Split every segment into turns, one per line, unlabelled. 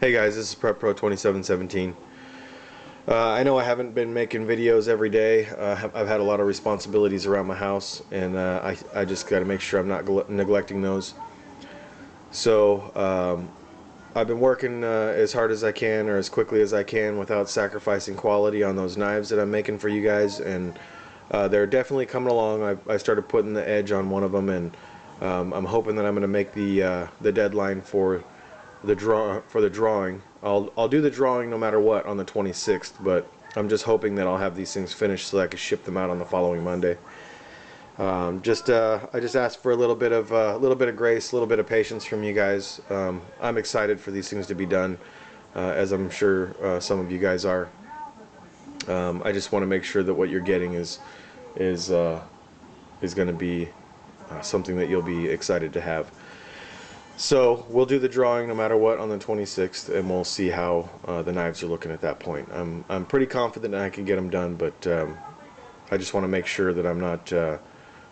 Hey guys, this is Prep Pro 2717. I know I haven't been making videos every day. I've had a lot of responsibilities around my house, and I just got to make sure I'm not neglecting those. So I've been working as hard as I can or as quickly as I can without sacrificing quality on those knives that I'm making for you guys, and they're definitely coming along. I started putting the edge on one of them, and I'm hoping that I'm going to make the deadline for the drawing. I'll do the drawing no matter what on the 26th, but I'm just hoping that I'll have these things finished so that I can ship them out on the following Monday. I just ask for a little bit of grace, a little bit of patience from you guys. I'm excited for these things to be done, as I'm sure some of you guys are. I just want to make sure that what you're getting is going to be something that you'll be excited to have. So we'll do the drawing no matter what on the 26th, and we'll see how the knives are looking at that point. I'm pretty confident that I can get them done, but I just want to make sure that I'm not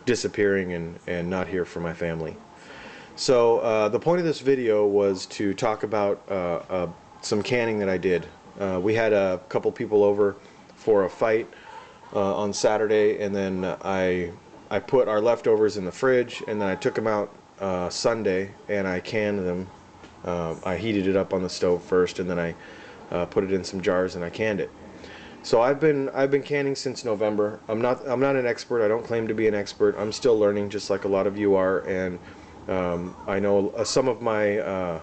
disappearing and not here for my family. So the point of this video was to talk about some canning that I did. We had a couple people over for a fight on Saturday, and then I put our leftovers in the fridge, and then I took them out Sunday and I canned them. I heated it up on the stove first, and then I put it in some jars and I canned it. So I've been canning since November. I'm not an expert. I don't claim to be an expert. I'm still learning, just like a lot of you are, and I know some of my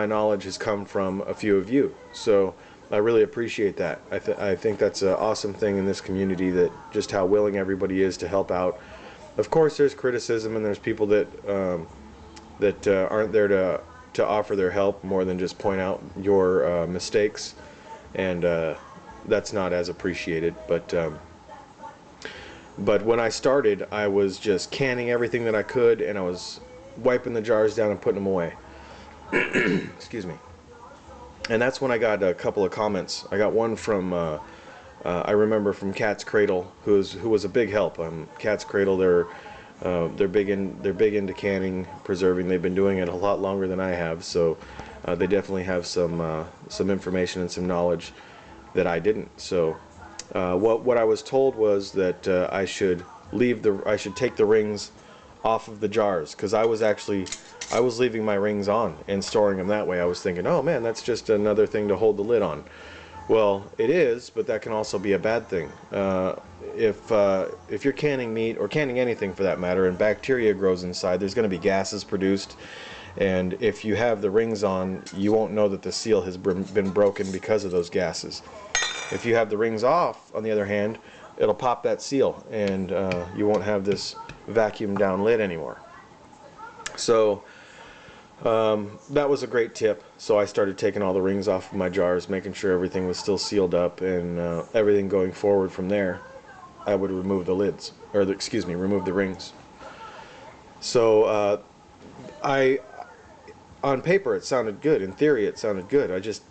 knowledge has come from a few of you. So I really appreciate that. I think that's an awesome thing in this community, that just how willing everybody is to help out. Of course, there's criticism, and there's people that aren't there to offer their help more than just point out your mistakes, and that's not as appreciated. But when I started, I was just canning everything that I could, and I was wiping the jars down and putting them away. Excuse me. And that's when I got a couple of comments. I got one from I remember from Cat's Cradle, who was a big help. Cat's Cradle, they're big into canning, preserving. They've been doing it a lot longer than I have, so they definitely have some information and some knowledge that I didn't. So what I was told was that I should take the rings off of the jars, because I was leaving my rings on and storing them that way. I was thinking, oh man, that's just another thing to hold the lid on. Well, it is, but that can also be a bad thing. If you're canning meat, or canning anything for that matter, and bacteria grows inside, there's going to be gases produced, and if you have the rings on, you won't know that the seal has been broken because of those gases. If you have the rings off, on the other hand, it'll pop that seal, and you won't have this vacuum down lid anymore. So that was a great tip. So I started taking all the rings off of my jars, making sure everything was still sealed up, and everything going forward from there, I would remove the lids, or remove the rings. So on paper it sounded good. In theory it sounded good. I just,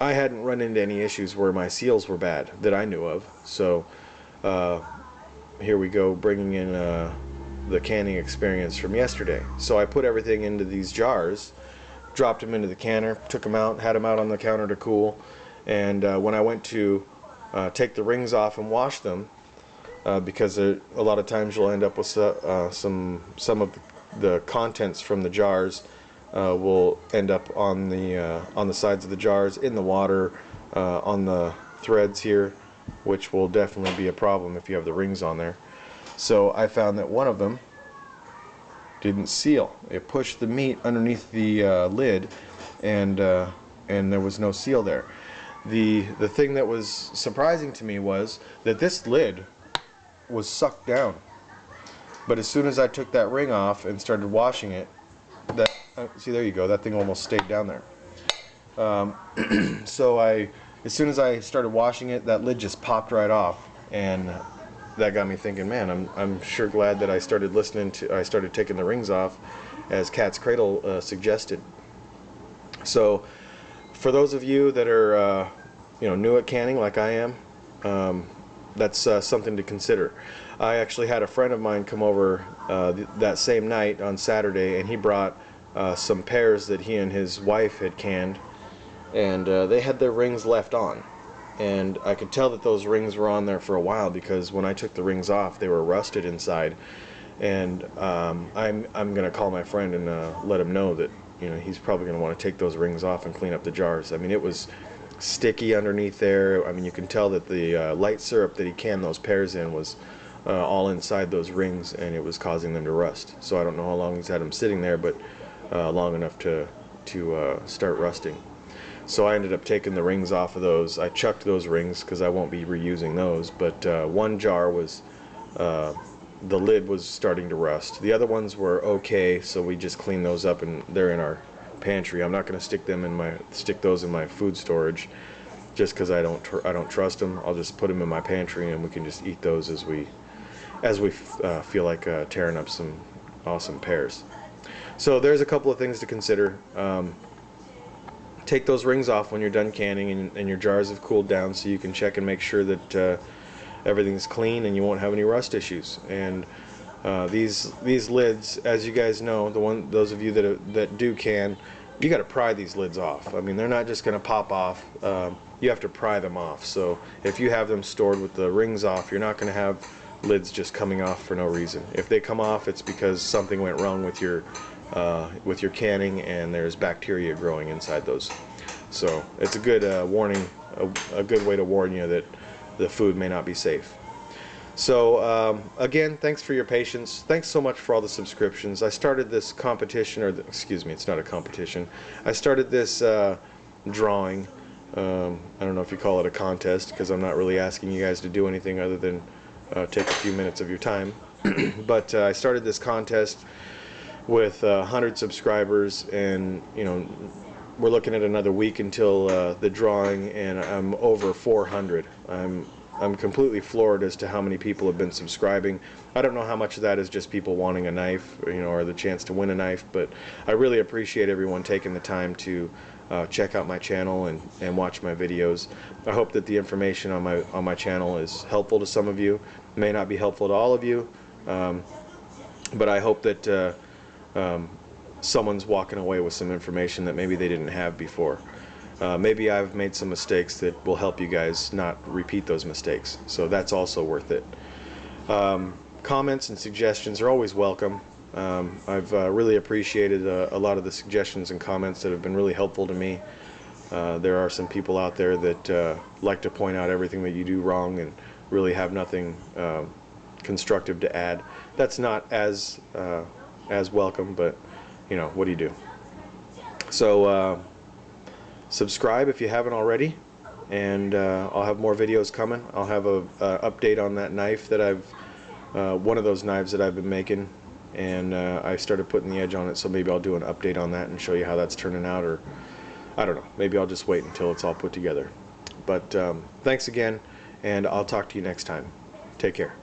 I hadn't run into any issues where my seals were bad that I knew of. So here we go, bringing in the canning experience from yesterday. So I put everything into these jars, dropped them into the canner, took them out, had them out on the counter to cool, and when I went to take the rings off and wash them, because a lot of times you'll end up with some of the contents from the jars will end up on the sides of the jars, in the water, on the threads here, which will definitely be a problem if you have the rings on there. So I found that one of them didn't seal. It pushed the meat underneath the lid, and there was no seal there. The thing that was surprising to me was that this lid was sucked down. But as soon as I took that ring off and started washing it, see, there you go, that thing almost stayed down there. So as soon as I started washing it, that lid just popped right off, and that got me thinking, man, I'm sure glad that I started taking the rings off, as Cat's Cradle suggested. So for those of you that are new at canning like I am, that's something to consider. I actually had a friend of mine come over that same night on Saturday, and he brought some pears that he and his wife had canned, and they had their rings left on. And I could tell that those rings were on there for a while, because when I took the rings off, they were rusted inside. And I'm gonna call my friend and let him know that, you know, he's probably gonna want to take those rings off and clean up the jars. I mean, it was sticky underneath there. I mean, you can tell that the light syrup that he canned those pears in was all inside those rings, and it was causing them to rust. So I don't know how long he's had them sitting there, but long enough to start rusting. So I ended up taking the rings off of those. I chucked those rings because I won't be reusing those. But one jar was, the lid was starting to rust. The other ones were okay, so we just cleaned those up, and they're in our pantry. I'm not going to stick those in my food storage, just because I don't trust them. I'll just put them in my pantry, and we can just eat those as we feel like tearing up some awesome pears. So there's a couple of things to consider. Take those rings off when you're done canning and your jars have cooled down, so you can check and make sure that everything's clean and you won't have any rust issues. And these lids, as you guys know, those of you that do can, you got to pry these lids off. I mean, they're not just going to pop off. You have to pry them off. So if you have them stored with the rings off, you're not going to have lids just coming off for no reason. If they come off, it's because something went wrong with your canning, and there's bacteria growing inside those. So it's a good warning, a good way to warn you that the food may not be safe. So again, thanks for your patience. Thanks so much for all the subscriptions. I started this competition, excuse me, it's not a competition. I started this drawing. I don't know if you call it a contest, because I'm not really asking you guys to do anything other than take a few minutes of your time. But I started this contest with 100 subscribers, and you know, we're looking at another week until the drawing, and I'm over 400. I'm completely floored as to how many people have been subscribing. I don't know how much of that is just people wanting a knife, you know, or the chance to win a knife, but I really appreciate everyone taking the time to check out my channel and watch my videos. I hope that the information on my channel is helpful to some of you. It may not be helpful to all of you, but I hope that someone's walking away with some information that maybe they didn't have before. Maybe I've made some mistakes that will help you guys not repeat those mistakes, so that's also worth it. Comments and suggestions are always welcome. I've really appreciated a lot of the suggestions and comments that have been really helpful to me. There are some people out there that like to point out everything that you do wrong and really have nothing constructive to add. That's not as welcome, but you know, what do you do? So subscribe if you haven't already, and I'll have more videos coming. I'll have a update on that knife that one of those knives that I've been making, and I started putting the edge on it, so maybe I'll do an update on that and show you how that's turning out, or I don't know, maybe I'll just wait until it's all put together. But thanks again, and I'll talk to you next time. Take care.